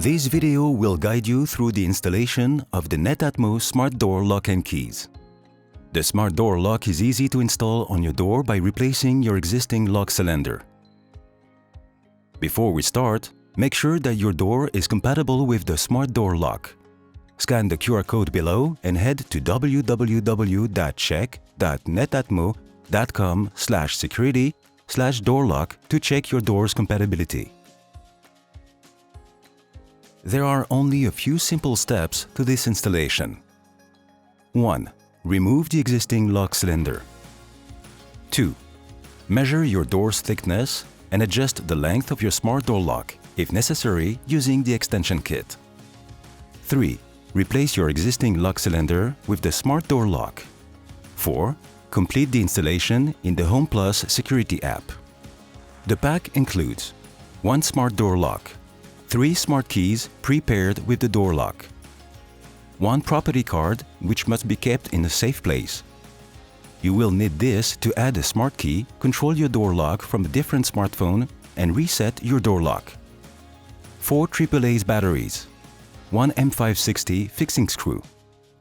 This video will guide you through the installation of the Netatmo Smart Door Lock and Keys. The Smart Door Lock is easy to install on your door by replacing your existing lock cylinder. Before we start, make sure that your door is compatible with the Smart Door Lock. Scan the QR code below and head to www.check.netatmo.com/security/doorlock to check your door's compatibility. There are only a few simple steps to this installation. 1. Remove the existing lock cylinder. 2. Measure your door's thickness and adjust the length of your Smart Door Lock, if necessary, using the extension kit. 3. Replace your existing lock cylinder with the Smart Door Lock. 4. Complete the installation in the HomePlus security app. The pack includes 1 Smart Door Lock, 3 smart keys pre-paired with the door lock, 1 property card which must be kept in a safe place. You will need this to add a smart key, control your door lock from a different smartphone, and reset your door lock. 4 AAA's batteries, 1 M560 fixing screw,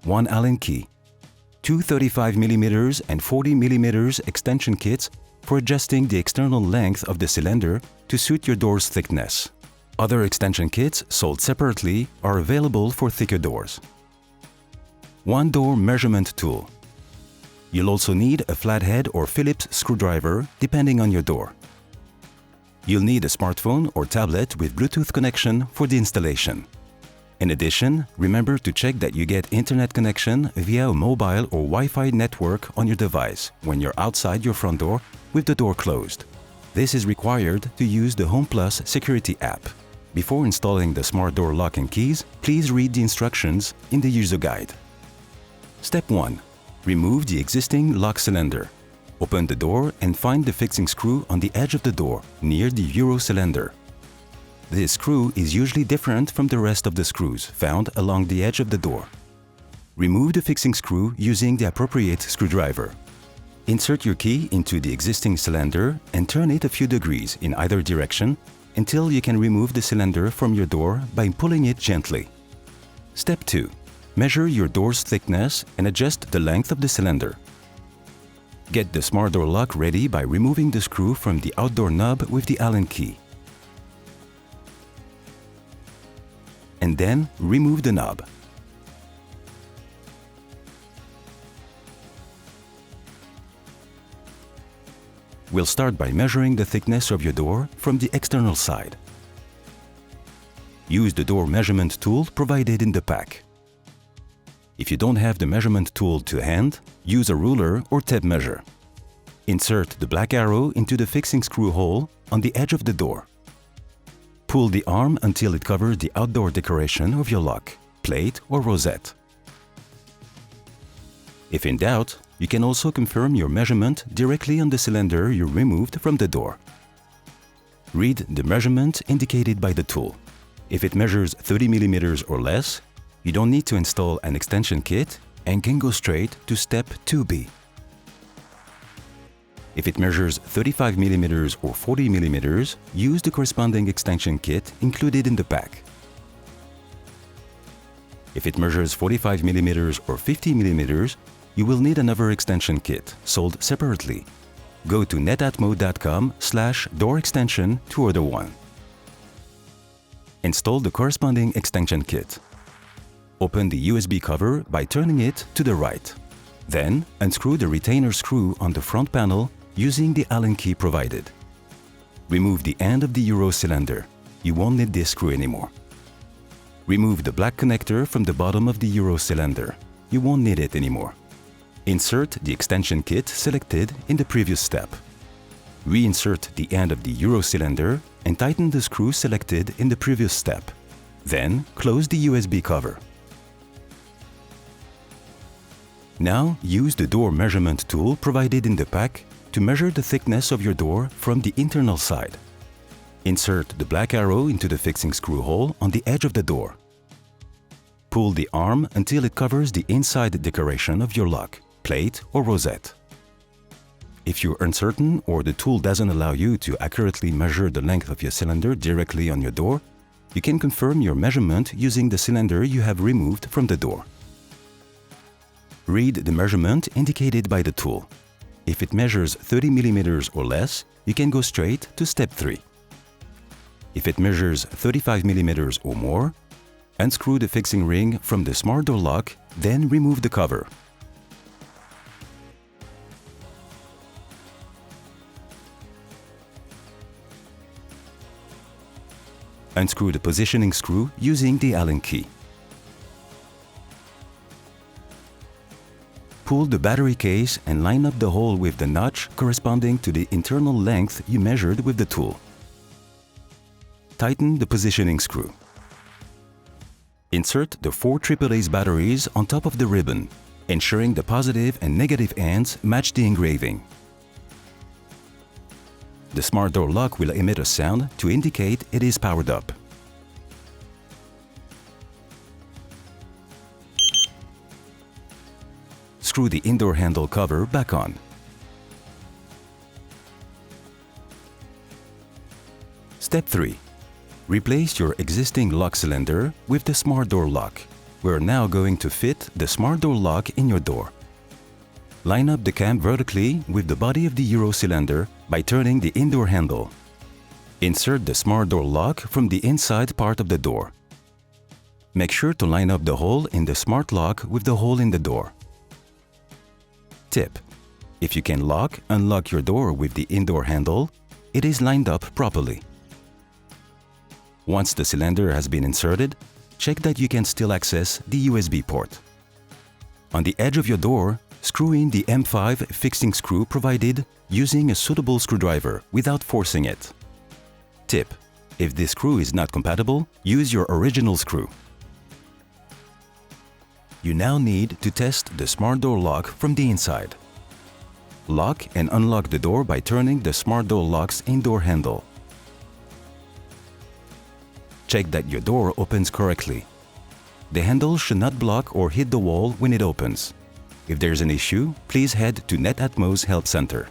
1 Allen key, 2 35mm and 40mm extension kits for adjusting the external length of the cylinder to suit your door's thickness. Other extension kits sold separately are available for thicker doors. 1 door measurement tool. You'll also need a flathead or Phillips screwdriver depending on your door. You'll need a smartphone or tablet with Bluetooth connection for the installation. In addition, remember to check that you get internet connection via a mobile or Wi-Fi network on your device when you're outside your front door with the door closed. This is required to use the HomePlus security app. Before installing the Smart Door Lock and Keys, please read the instructions in the user guide. Step 1. Remove the existing lock cylinder. Open the door and find the fixing screw on the edge of the door, near the Euro cylinder. This screw is usually different from the rest of the screws found along the edge of the door. Remove the fixing screw using the appropriate screwdriver. Insert your key into the existing cylinder and turn it a few degrees in either direction until you can remove the cylinder from your door by pulling it gently. Step 2. Measure your door's thickness and adjust the length of the cylinder. Get the Smart Door Lock ready by removing the screw from the outdoor knob with the Allen key. And then remove the knob. We'll start by measuring the thickness of your door from the external side. Use the door measurement tool provided in the pack. If you don't have the measurement tool to hand, use a ruler or tape measure. Insert the black arrow into the fixing screw hole on the edge of the door. Pull the arm until it covers the outdoor decoration of your lock, plate or rosette. If in doubt, you can also confirm your measurement directly on the cylinder you removed from the door. Read the measurement indicated by the tool. If it measures 30mm or less, you don't need to install an extension kit and can go straight to step 2B. If it measures 35mm or 40mm, use the corresponding extension kit included in the pack. If it measures 45mm or 50mm, you will need another extension kit, sold separately. Go to netatmo.com/door-extension to order one. Install the corresponding extension kit. Open the USB cover by turning it to the right. Then, unscrew the retainer screw on the front panel using the Allen key provided. Remove the end of the Euro cylinder. You won't need this screw anymore. Remove the black connector from the bottom of the Euro cylinder. You won't need it anymore. Insert the extension kit selected in the previous step. Reinsert the end of the Euro cylinder and tighten the screw selected in the previous step. Then, close the USB cover. Now, use the door measurement tool provided in the pack to measure the thickness of your door from the internal side. Insert the black arrow into the fixing screw hole on the edge of the door. Pull the arm until it covers the inside decoration of your lock, plate or rosette. If you're uncertain or the tool doesn't allow you to accurately measure the length of your cylinder directly on your door, You can confirm your measurement using the cylinder you have removed from the door. Read the measurement indicated by the tool. If it measures 30 mm or less, you can go straight to step 3. If it measures 35 mm or more, unscrew the fixing ring from the smart door lock, then remove the cover. Unscrew the positioning screw using the Allen key. Pull the battery case and line up the hole with the notch corresponding to the internal length you measured with the tool. Tighten the positioning screw. Insert the 4 AAA batteries on top of the ribbon, ensuring the positive and negative ends match the engraving. The smart door lock will emit a sound to indicate it is powered up. Screw the indoor handle cover back on. Step 3. Replace your existing lock cylinder with the smart door lock. We're now going to fit the smart door lock in your door. Line up the cam vertically with the body of the Euro cylinder by turning the indoor handle. Insert the smart door lock from the inside part of the door. Make sure to line up the hole in the smart lock with the hole in the door. Tip: if you can unlock your door with the indoor handle, it is lined up properly. Once the cylinder has been inserted, check that you can still access the USB port. On the edge of your door, screw in the M5 fixing screw provided using a suitable screwdriver without forcing it. Tip: if this screw is not compatible, use your original screw. You now need to test the smart door lock from the inside. Lock and unlock the door by turning the smart door lock's indoor handle. Check that your door opens correctly. The handle should not block or hit the wall when it opens. If there's an issue, please head to NetAtmos Help Center.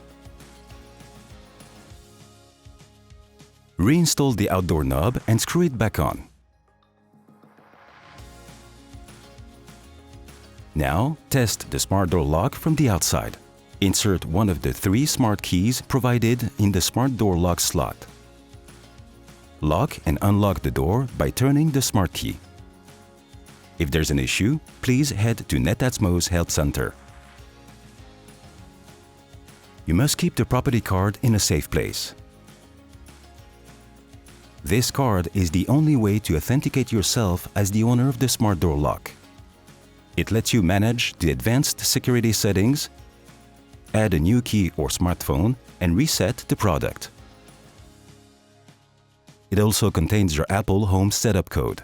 Reinstall the outdoor knob and screw it back on. Now, test the smart door lock from the outside. Insert one of the 3 smart keys provided in the smart door lock slot. Lock and unlock the door by turning the smart key. If there's an issue, please head to NetAtmos Help Center. You must keep the property card in a safe place. This card is the only way to authenticate yourself as the owner of the smart door lock. It lets you manage the advanced security settings, add a new key or smartphone, and reset the product. It also contains your Apple Home setup code.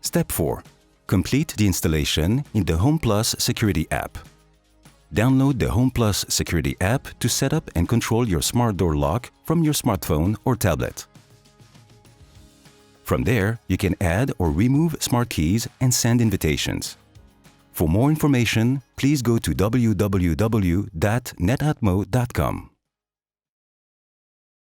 Step 4. Complete the installation in the HomePlus Security app. Download the HomePlus Security app to set up and control your smart door lock from your smartphone or tablet. From there, you can add or remove smart keys and send invitations. For more information, please go to www.netatmo.com.